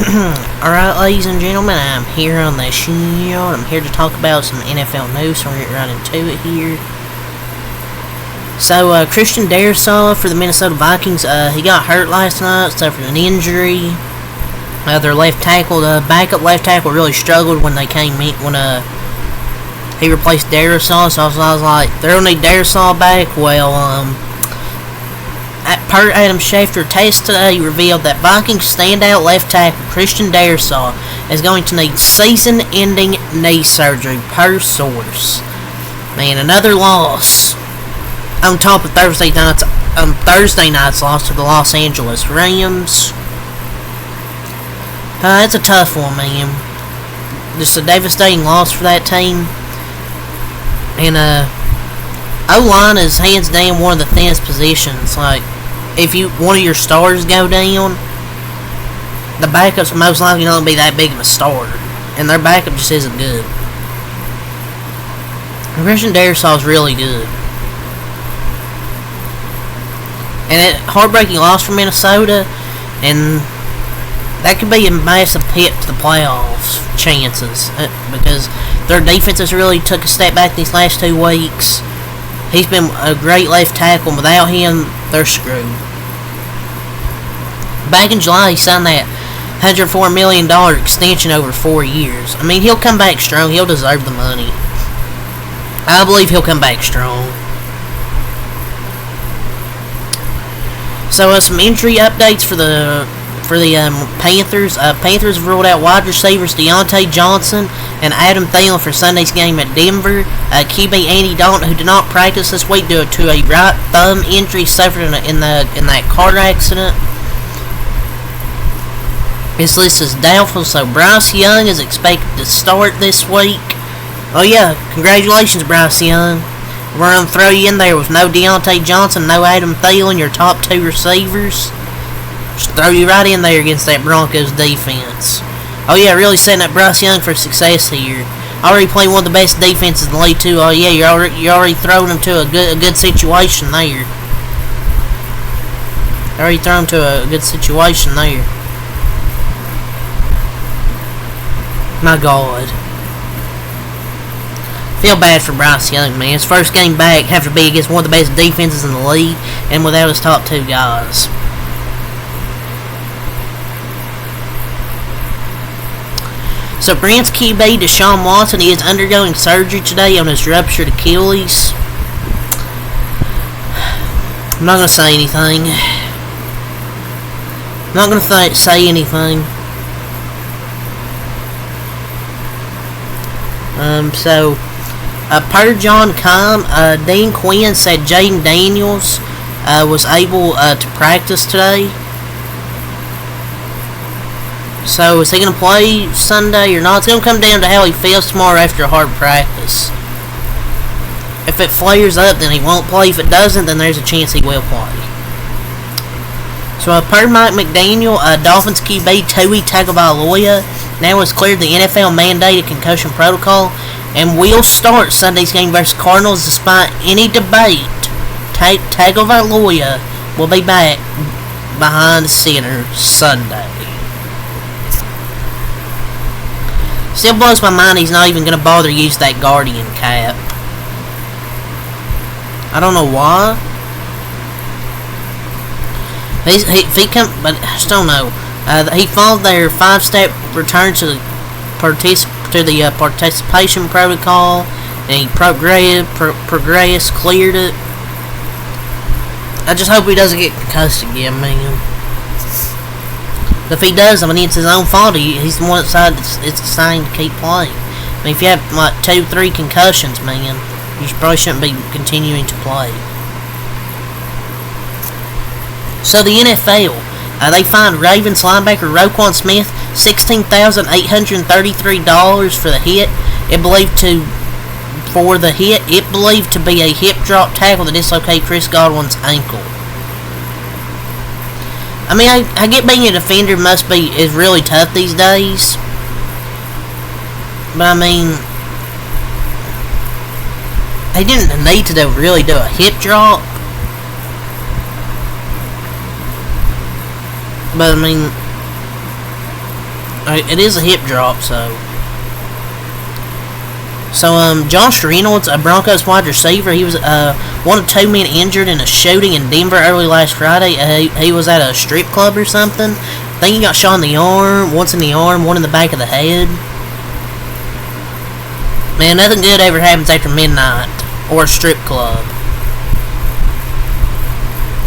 Alright, ladies and gentlemen, I'm here on the show. I'm here to talk about some NFL news, so we're going to get right into it here. So, Christian Darrisaw for the Minnesota Vikings, he got hurt last night, suffered an injury. Their left tackle, the backup left tackle, really struggled when they came in, when he replaced Darrisaw, so I was like, they don't need Darrisaw back. Well, per Adam Schefter test today revealed that Vikings standout left tackle Christian Darrisaw is going to need season-ending knee surgery, per source. Man, another loss on top of Thursday night's loss to the Los Angeles Rams. It's a tough one, man. Just a devastating loss for that team. And O-line is hands down one of the thinnest positions. Like, if one of your stars go down, the backup's most likely not going to be that big of a starter. And their backup just isn't good. Christian Darrisaw is really good. And a heartbreaking loss for Minnesota, and that could be a massive hit to the playoffs chances, because their defense has really took a step back these last 2 weeks. He's been a great left tackle, and without him, they're screwed. Back in July, he signed that $104 million extension over 4 years. I mean, he'll come back strong. He'll deserve the money. I believe he'll come back strong. So, some injury updates for the Panthers. Panthers have ruled out wide receivers Deontay Johnson and Adam Thielen for Sunday's game at Denver. QB Andy Dalton, who did not practice this week due to a right thumb injury suffered in that car accident, is listed as doubtful. So Bryce Young is expected to start this week. Oh yeah, congratulations, Bryce Young. We're going to throw you in there with no Deontay Johnson, no Adam Thielen, your top 2 receivers. Just throw you right in there against that Broncos defense. Oh yeah, really setting up Bryce Young for success here. Already playing one of the best defenses in the league too. Oh yeah, you're already throwing him to a good situation there. Already thrown him to a good situation there. My God. Feel bad for Bryce Young, man. His first game back have to be against one of the best defenses in the league, and without his top 2 guys. So, Brandt's QB, Deshaun Watson, is undergoing surgery today on his ruptured Achilles. I'm not going to say anything. Per John Keim, Dean Quinn said Jaden Daniels was able to practice today. So, is he going to play Sunday or not? It's going to come down to how he feels tomorrow after a hard practice. If it flares up, then he won't play. If it doesn't, then there's a chance he will play. So, per Mike McDaniel, Dolphins QB Tua Tagovailoa now has cleared the NFL-mandated concussion protocol and will start Sunday's game versus Cardinals despite any debate. Tagovailoa will be back behind center Sunday. Still blows my mind he's not even going to bother to use that Guardian cap. I don't know why. But I just don't know. He followed their 5-step return to the participation protocol, and he progressed, cleared it. I just hope he doesn't get concussed again, man. If he does, I mean, it's his own fault. He's the one that decided it's deciding to keep playing. I mean, if you have like 2-3 concussions, man, you probably shouldn't be continuing to play. So the NFL, they fined Ravens linebacker Roquan Smith $16,833 for the hit. It believed to be a hip drop tackle that dislocated Chris Godwin's ankle. I mean, I get being a defender is really tough these days. But I mean, they didn't need to really do a hip drop. But I mean, It is a hip drop, so. So, Josh Reynolds, a Broncos wide receiver, he was one of 2 men injured in a shooting in Denver early last Friday. He was at a strip club or something. I think he got shot in the arm, once in the arm, one in the back of the head. Man, nothing good ever happens after midnight or a strip club.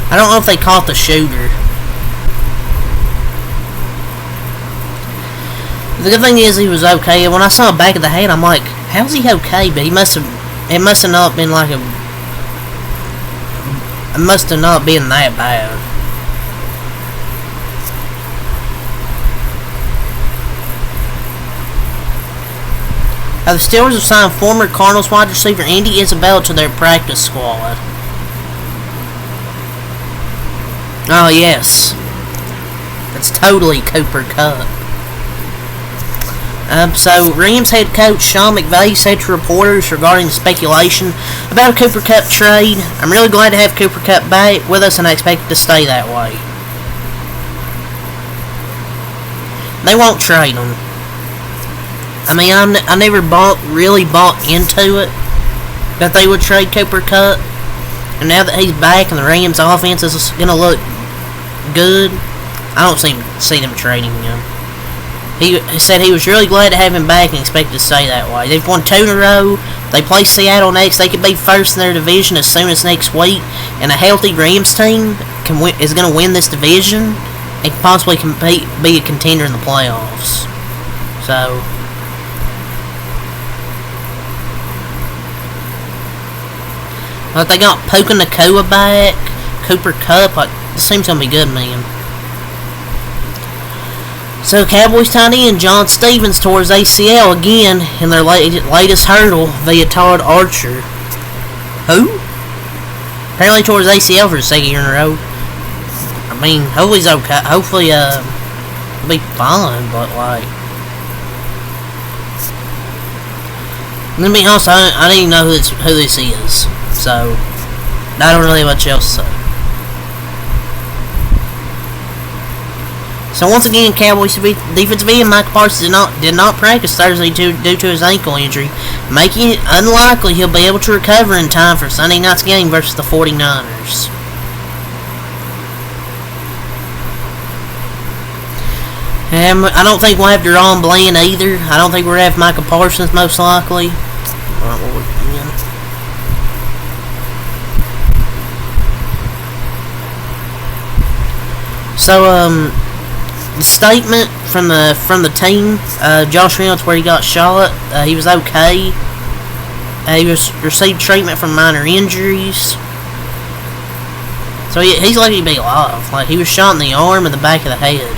I don't know if they caught the shooter. The good thing is he was okay. When I saw the back of the head, I'm like, how's he okay? But it must have not been like it must have not been that bad. The Steelers have signed former Cardinals wide receiver Andy Isabella to their practice squad. Oh yes, that's totally Cooper Kupp. So, Rams head coach Sean McVay said to reporters regarding the speculation about a Cooper Kupp trade, "I'm really glad to have Cooper Kupp back with us and I expect it to stay that way." They won't trade him. I mean, I never really bought into it that they would trade Cooper Kupp. And now that he's back and the Rams offense is going to look good, I don't see them trading him. He said he was really glad to have him back and expected to stay that way. They've won 2 in a row. They play Seattle next. They could be first in their division as soon as next week. And a healthy Rams team is going to win this division and possibly be a contender in the playoffs. So, but they got Puka Nacua back, Cooper Kupp. This seems going to be good, man. So, Cowboys tight end John Stevens tore his ACL again in their latest hurdle via Todd Archer. Who? Apparently tore his ACL for the second year in a row. I mean, hopefully he's okay. Hopefully, he'll be fine, but like. Let me be honest, I didn't even know who this is. So, I don't really have much else to say. So once again, Cowboys defensive end Micah Parsons did not practice Thursday due to his ankle injury, making it unlikely he'll be able to recover in time for Sunday night's game versus the 49ers. I don't think we'll have DeRon Bland either. I don't think we're going to have Micah Parsons most likely. So, the statement from the team, Josh Reynolds, where he got shot, he was okay. He received treatment for minor injuries. So he's likely to be alive. Like, he was shot in the arm and the back of the head.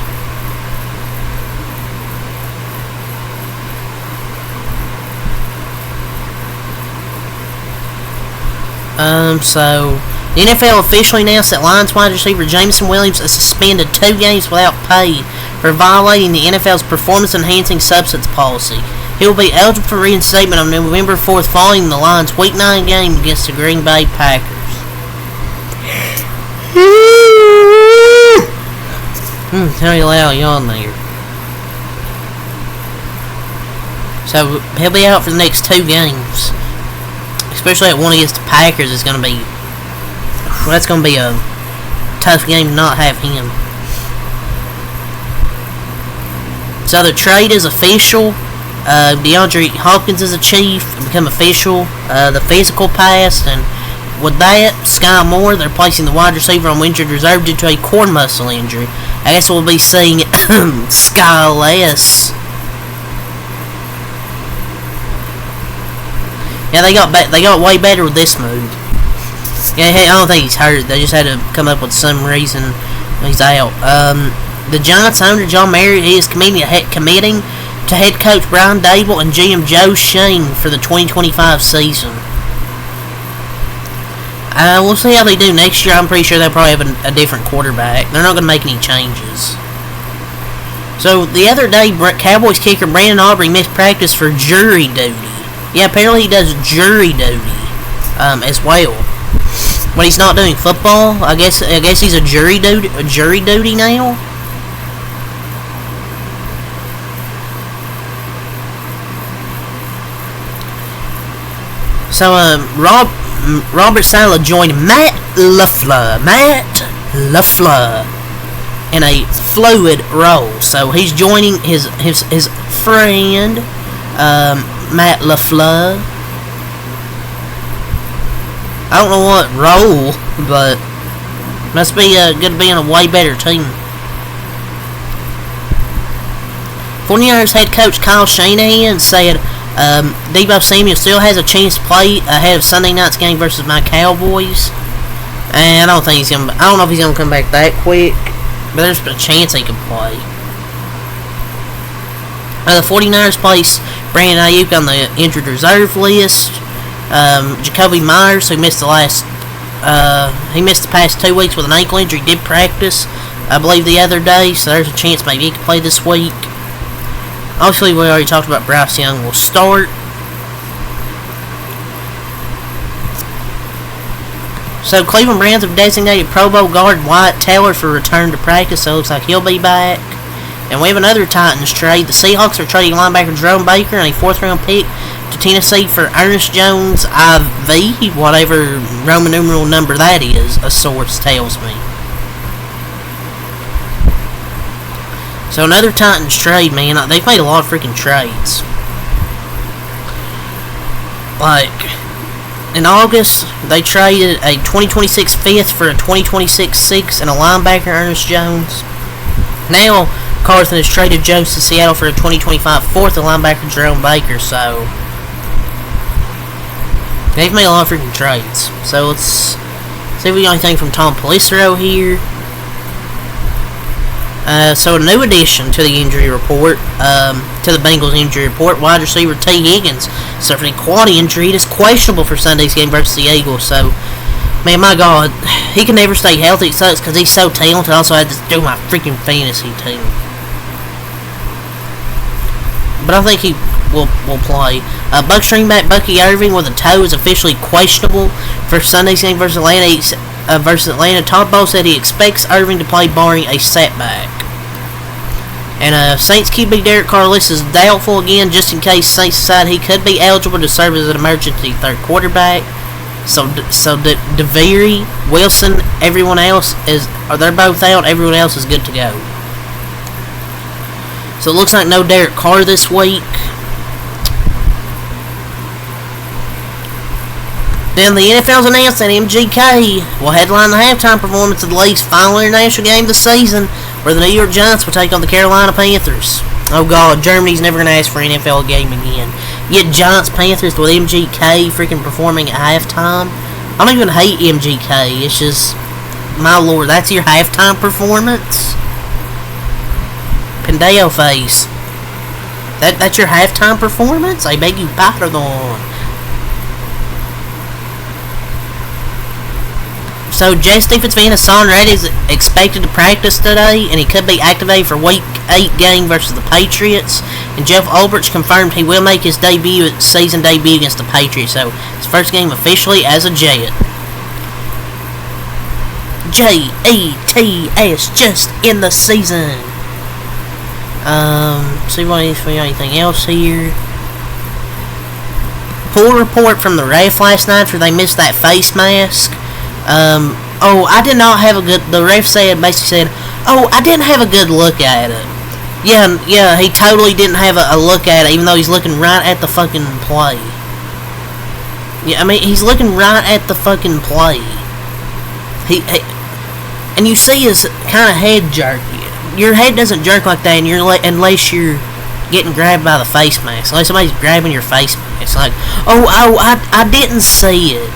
So the NFL officially announced that Lions wide receiver Jameson Williams is suspended 2 games without pay for violating the NFL's performance-enhancing substance policy. He will be eligible for reinstatement on November 4th following the Lions' Week 9 game against the Green Bay Packers. Tell you loud yawn there. So he'll be out for the next 2 games. Especially that one against the Packers is going to be... That's going to be a tough game to not have him. So the trade is official. DeAndre Hopkins is a chief. Become official. The physical passed. And with that, Sky Moore, they're placing the wide receiver on injured reserve due to a core muscle injury. I guess we'll be seeing Sky less. Yeah, they got way better with this move. Yeah, I don't think he's hurt. They just had to come up with some reason he's out. The Giants owner John Mara is committing to head coach Brian Dable and GM Joe Shane for the 2025 season. We'll see how they do next year. I'm pretty sure they'll probably have a different quarterback. They're not going to make any changes. So the other day, Cowboys kicker Brandon Aubrey missed practice for jury duty. Yeah, apparently he does jury duty as well. But he's not doing football. I guess he's a jury duty now. So, Robert Saleh joined Matt LaFleur in a fluid role. So he's joining his friend, Matt LaFleur. I don't know what role, but must be good to be in a way better team. 49ers head coach Kyle Shanahan said Deebo Samuel still has a chance to play ahead of Sunday night's game versus my Cowboys. And I don't know if he's gonna come back that quick, but there's a chance he can play. The 49ers placed Brandon Ayuk on the injured reserve list. Jacoby Myers, who missed the past 2 weeks with an ankle injury, did practice, I believe, the other day, so there's a chance maybe he could play this week. Obviously, we already talked about Bryce Young will start. So, Cleveland Browns have designated Pro Bowl guard Wyatt Teller for return to practice, so it looks like he'll be back. And we have another Titans trade. The Seahawks are trading linebacker Jerome Baker and a 4th-round pick to Tennessee for Ernest Jones IV, whatever Roman numeral number that is, a source tells me. So another Titans trade, man. They've made a lot of freaking trades. Like, in August, they traded a 2026 5th for a 2026 6th and a linebacker, Ernest Jones. Now, Carson has traded Jones to Seattle for a 2025 4th and linebacker, Jerome Baker. So, they've made a lot of freaking trades. So, let's see if we got anything from Tom Pelissero here. So a new addition to the injury report, to the Bengals injury report, wide receiver T. Higgins suffered a quad injury. It is questionable for Sunday's game versus the Eagles. So, man, my God, he can never stay healthy. It sucks because he's so talented. I also had to do my freaking fantasy team. But I think he will play. Bucs running back Bucky Irving with a toe is officially questionable for Sunday's game versus Atlanta. Todd Bowles said he expects Irving to play barring a setback. And Saints QB Derek Carr list is doubtful again, just in case Saints decide he could be eligible to serve as an emergency third quarterback. So DeVere, Wilson, everyone else they're both out. Everyone else is good to go. So it looks like no Derek Carr this week. Then the NFL's announced that MGK will headline the halftime performance of the league's final international game of the season, where the New York Giants will take on the Carolina Panthers. Oh God, Germany's never going to ask for an NFL game again. Yet Giants Panthers with MGK freaking performing at halftime. I don't even hate MGK. It's just, my lord, that's your halftime performance? Pendeo face. That's your halftime performance? I beg you pardon. So, Jets defensive end Hassan Reddick is expected to practice today, and he could be activated for Week 8 game versus the Patriots. And Jeff Ulbrich confirmed he will make his season debut against the Patriots. So, his first game officially as a Jet. Jets, just in the season. See if we got anything else here. Poor report from the ref last night after they missed that face mask. I did not have a good. The ref basically said, I didn't have a good look at it. Yeah, he totally didn't have a look at it, even though he's looking right at the fucking play. Yeah, I mean, he's looking right at the fucking play. And you see his kind of head jerk. Your head doesn't jerk like that, unless you're getting grabbed by the face mask. Unless somebody's grabbing your face mask. Like, I didn't see it.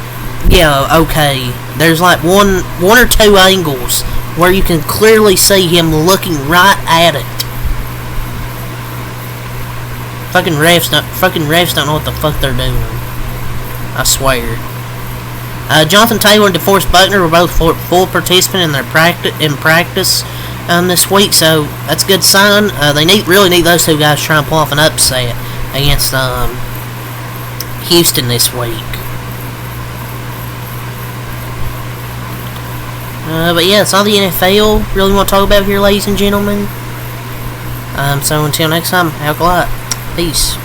Yeah, okay. There's like one or two angles where you can clearly see him looking right at it. Fucking refs don't know what the fuck they're doing. I swear. Jonathan Taylor and DeForest Buckner were both full participant in their practice this week, so that's a good sign. They really need those two guys to try and pull off an upset against Houston this week. But yeah, it's all the NFL really want to talk about here, ladies and gentlemen. So until next time, have a lot. Peace.